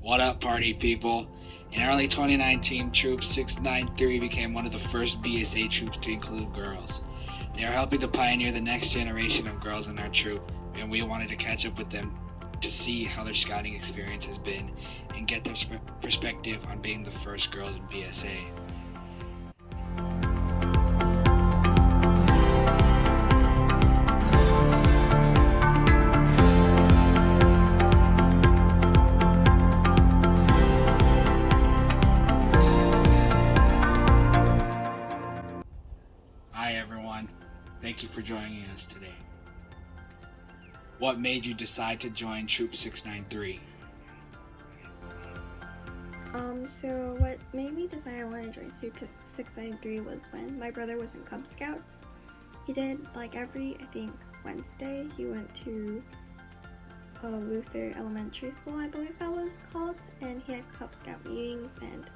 What up, party people? In early 2019, Troop 693 became one of the first BSA troops to include girls. They are helping to pioneer the next generation of girls in our troop, and we wanted to catch up with them to see how their scouting experience has been and get their perspective on being the first girls in BSA. Hi everyone, thank you for joining us today. What made you decide to join Troop 693? So what made me decide I wanted to join Troop 693 was when my brother was in Cub Scouts. He did every, Wednesday, he went to Luther Elementary School, I believe that was called, and he had Cub Scout meetings, and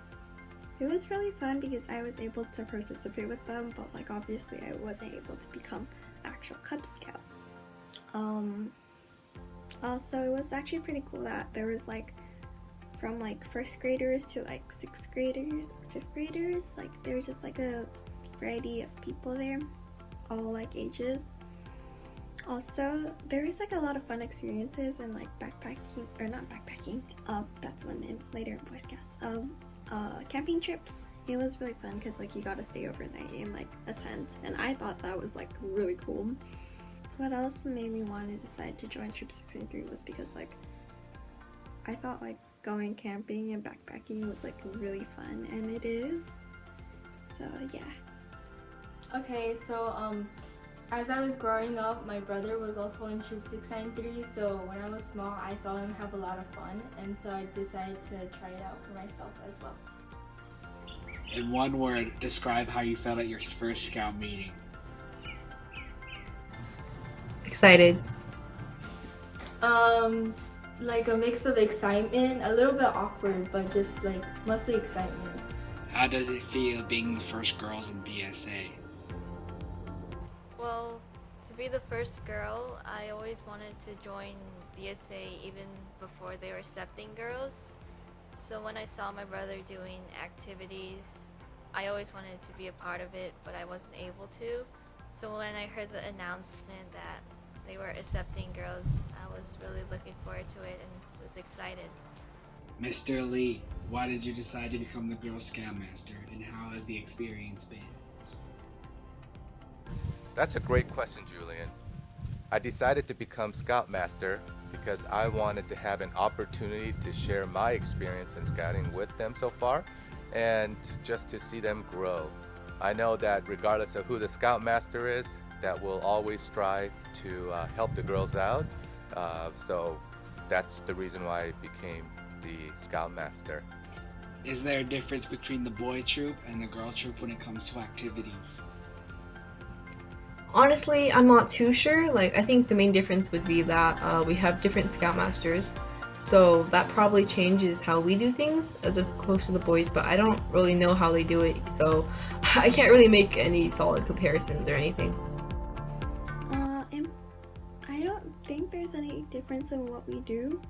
it was really fun because I was able to participate with them, but obviously I wasn't able to become actual Cub Scout. Also, it was actually pretty cool that there was from first graders to sixth graders or fifth graders. There was just a variety of people there, all ages. Also, there was a lot of fun experiences and backpacking, or not backpacking, that's when later in Boy Scouts, camping trips. It was really fun because you got to stay overnight in a tent, and I thought that was really cool. What else made me want to decide to join Troop 693 was because I thought going camping and backpacking was really fun, and it is. So yeah. Okay, so as I was growing up, my brother was also in Troop 693, so when I was small, I saw him have a lot of fun, and so I decided to try it out for myself as well. In one word, describe how you felt at your first scout meeting. Excited. A mix of excitement, a little bit awkward, but just mostly excitement. How does it feel being the first girls in BSA? Well, to be the first girl, I always wanted to join BSA even before they were accepting girls. So when I saw my brother doing activities, I always wanted to be a part of it, but I wasn't able to. So when I heard the announcement that they were accepting girls, I was really looking forward to it and was excited. Mr. Lee, why did you decide to become the Girl Scoutmaster, and how has the experience been? That's a great question, Julian. I decided to become Scoutmaster because I wanted to have an opportunity to share my experience in scouting with them so far, and just to see them grow. I know that regardless of who the Scoutmaster is, that we'll always strive to help the girls out. So that's the reason why I became the Scoutmaster. Is there a difference between the boy troop and the girl troop when it comes to activities? Honestly, I'm not too sure. I think the main difference would be that we have different Scoutmasters, so that probably changes how we do things as opposed to the boys, but I don't really know how they do it, so I can't really make any solid comparisons or anything. I don't think there's any difference in what we do.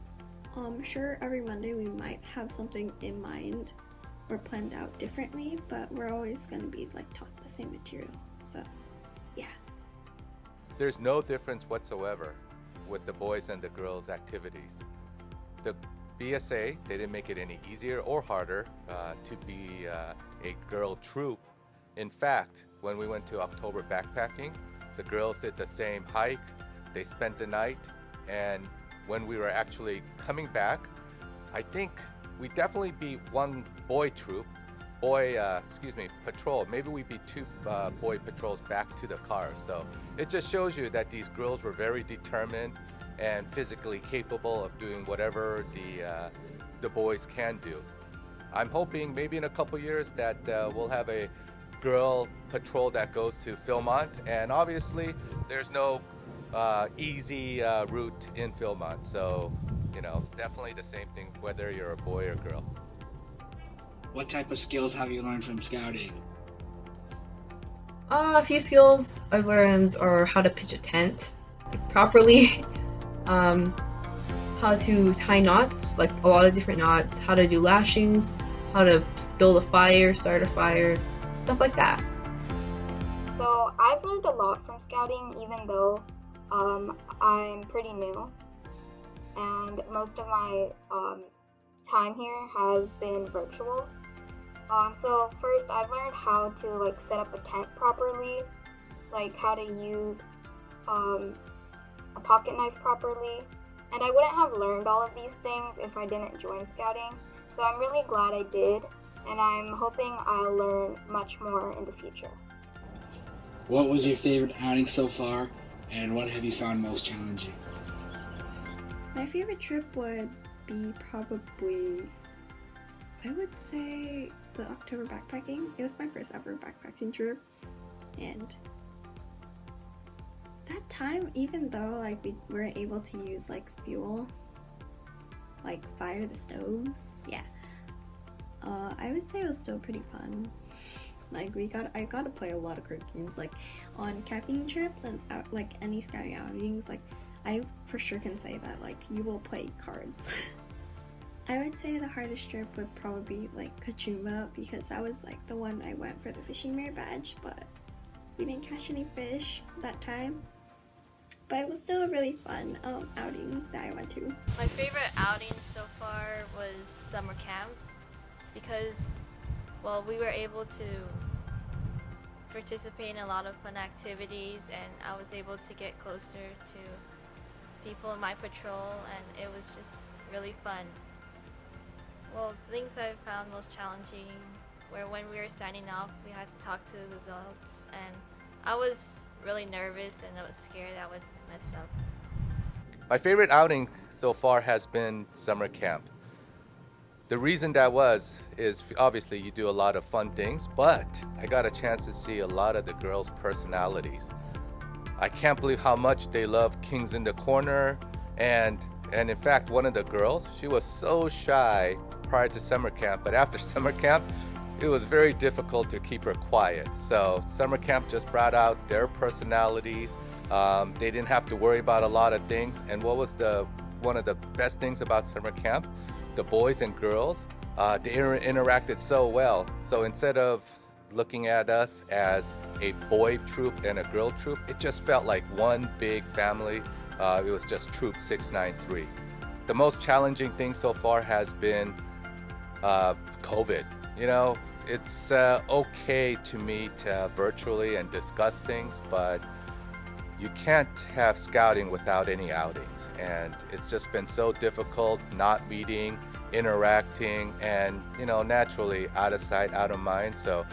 Sure, every Monday we might have something in mind or planned out differently, but we're always going to be taught the same material, so yeah. There's no difference whatsoever with the boys and the girls activities. The BSA, they didn't make it any easier or harder to be a girl troop. In fact, when we went to October backpacking, the girls did the same hike, they spent the night, and when we were actually coming back, I think we definitely be one boy troop, patrol. Maybe we be two boy patrols back to the car. So it just shows you that these girls were very determined and physically capable of doing whatever the boys can do. I'm hoping maybe in a couple years that we'll have a girl patrol that goes to Philmont, and obviously there's no easy route in Philmont, so it's definitely the same thing whether you're a boy or girl. What type of skills have you learned from scouting? A few skills I've learned are how to pitch a tent properly, how to tie knots, like a lot of different knots, how to do lashings, how to build a fire, start a fire, stuff like that. So I've learned a lot from scouting, even though I'm pretty new, and most of my time here has been virtual. So first, I've learned how to like set up a tent properly, like how to use a pocket knife properly, and I wouldn't have learned all of these things if I didn't join scouting. So I'm really glad I did, and I'm hoping I'll learn much more in the future. What was your favorite outing so far, and what have you found most challenging? My favorite trip would be probably, I would say, the October backpacking. It was my first ever backpacking trip, and that time, even though like we weren't able to use like fuel, like fire the stoves, I would say it was still pretty fun. Like I got to play a lot of group games, like on camping trips and like any scouting outings. Like I for sure can say that like you will play cards. I would say the hardest trip would probably be like Kachuma, because that was like the one I went for the fishing mirror badge, but we didn't catch any fish that time. But it was still a really fun outing that I went to. My favorite outing so far was summer camp because, well, we were able to participate in a lot of fun activities, and I was able to get closer to people in my patrol, and it was just really fun. Well, things I found most challenging were when we were signing off, we had to talk to the adults, and I was really nervous and I was scared I would mess up. My favorite outing so far has been summer camp. The reason that is obviously you do a lot of fun things, but I got a chance to see a lot of the girls' personalities. I can't believe how much they love Kings in the Corner, and in fact, one of the girls, she was so shy prior to summer camp, but after summer camp, it was very difficult to keep her quiet. So summer camp just brought out their personalities. They didn't have to worry about a lot of things. And what was one of the best things about summer camp? The boys and girls, they interacted so well. So instead of looking at us as a boy troop and a girl troop, it just felt like one big family. It was just Troop 693. The most challenging thing so far has been COVID. You know, it's okay to meet virtually and discuss things, but you can't have scouting without any outings. And it's just been so difficult not meeting, interacting, and, you know, naturally out of sight, out of mind. So,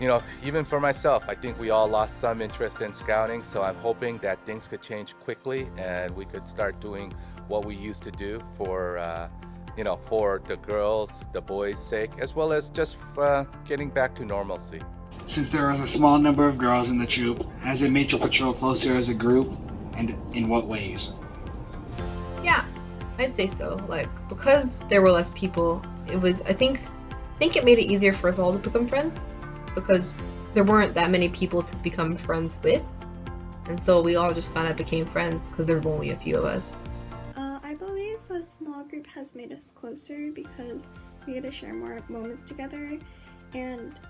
you know, even for myself, I think we all lost some interest in scouting. So I'm hoping that things could change quickly and we could start doing what we used to do for, you know, for the girls, the boys' sake, as well as just getting back to normalcy. Since there was a small number of girls in the troop, has it made your patrol closer as a group, and in what ways? Yeah, I'd say so. Like, because there were less people, it was, I think it made it easier for us all to become friends, because there weren't that many people to become friends with, and so we all just kind of became friends because there were only a few of us. I believe a small group has made us closer because we get to share more moments together, and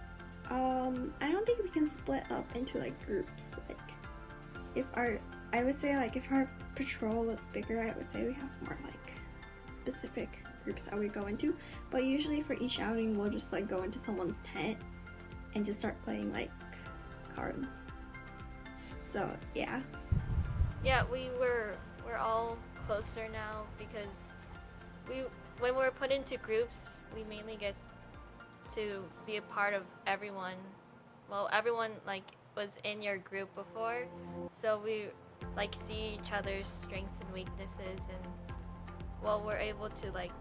I don't think we can split up into like groups. Like I would say like if our patrol was bigger, I would say we have more like specific groups that we go into, but usually for each outing we'll just like go into someone's tent and just start playing like cards. So yeah. Yeah, we're all closer now because when we're put into groups, we mainly get to be a part of everyone. Well, everyone like was in your group before, so we like see each other's strengths and weaknesses, and well, we're able to like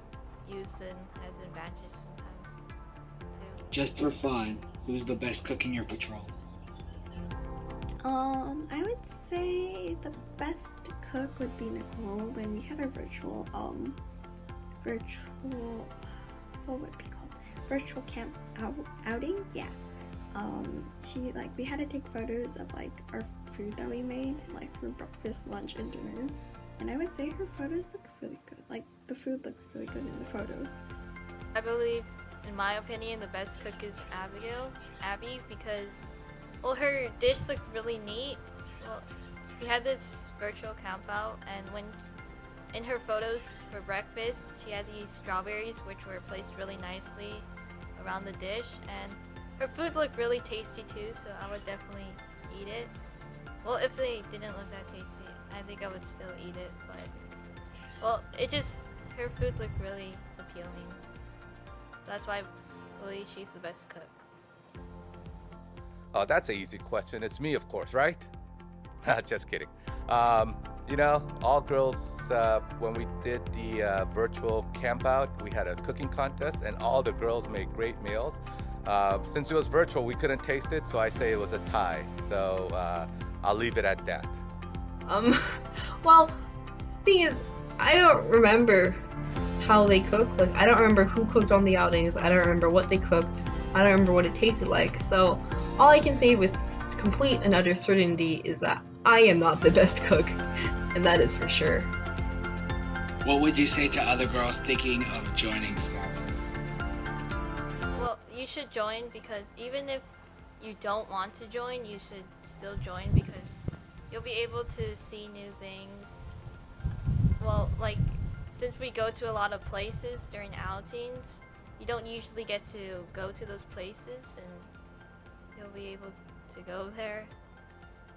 use them as an advantage sometimes too. Just for fun, who's the best cook in your patrol? I would say the best cook would be Nicole when we had our virtual what would it be called? Virtual camp outing? Yeah. She like we had to take photos of like our food that we made, like for breakfast, lunch, and dinner. And I would say her photos look really good. Like, the food looked really good in the photos. I believe, in my opinion, the best cook is Abby, because, well, her dish looked really neat. Well, we had this virtual camp out, and when in her photos for breakfast, she had these strawberries which were placed really nicely around the dish, and her food looked really tasty too, so I would definitely eat it. Well, if they didn't look that tasty, I think I would still eat it, but, well, her food looked really appealing. That's why I believe she's the best cook. Oh, that's an easy question. It's me, of course, right? Just kidding. You know, all girls, when we did the virtual camp out, we had a cooking contest, and all the girls made great meals. Since it was virtual, we couldn't taste it, so I say it was a tie. So I'll leave it at that. Well, thing is, I don't remember how they cook. Like, I don't remember who cooked on the outings. I don't remember what they cooked. I don't remember what it tasted like. So all I can say with complete and utter certainty is that I am not the best cook, and that is for sure. What would you say to other girls thinking of joining Scouting? Well, you should join, because even if you don't want to join, you should still join, because you'll be able to see new things. Well, like, since we go to a lot of places during outings, you don't usually get to go to those places, and you'll be able to go there.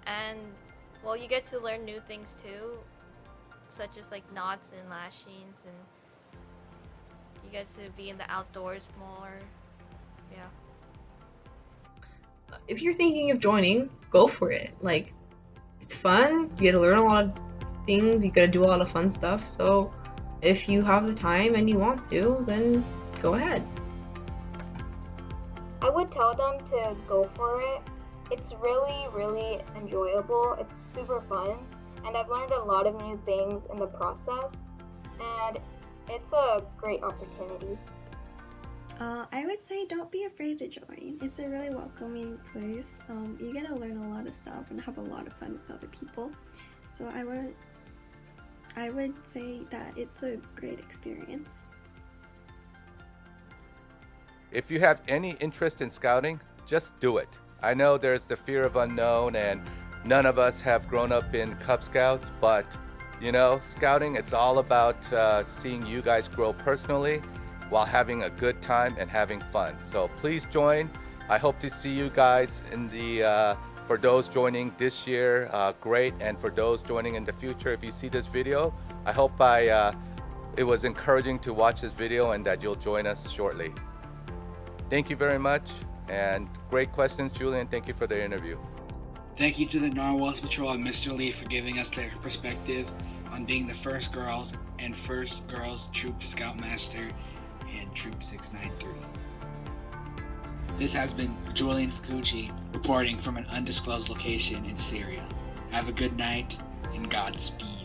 And, well, you get to learn new things too, such as like knots and lashings, and you get to be in the outdoors more. Yeah. If you're thinking of joining, go for it. Like, it's fun. You get to learn a lot of things. You got to do a lot of fun stuff. So if you have the time and you want to, then go ahead. I would tell them to go for it. It's really, really enjoyable. It's super fun, and I've learned a lot of new things in the process, and it's a great opportunity. I would say don't be afraid to join. It's a really welcoming place. You get to learn a lot of stuff and have a lot of fun with other people. So I would say that it's a great experience. If you have any interest in scouting, just do it. I know there's the fear of unknown, and none of us have grown up in Cub Scouts, but you know, scouting, it's all about seeing you guys grow personally while having a good time and having fun. So please join. I hope to see you guys in the, for those joining this year, great. And for those joining in the future, if you see this video, I hope it was encouraging to watch this video and that you'll join us shortly. Thank you very much, and great questions, Julian. Thank you for the interview. Thank you to the Narwhals Patrol and Mr. Lee for giving us their perspective on being the first girls Troop Scoutmaster in Troop 693. This has been Julian Fukuchi reporting from an undisclosed location in Syria. Have a good night and Godspeed.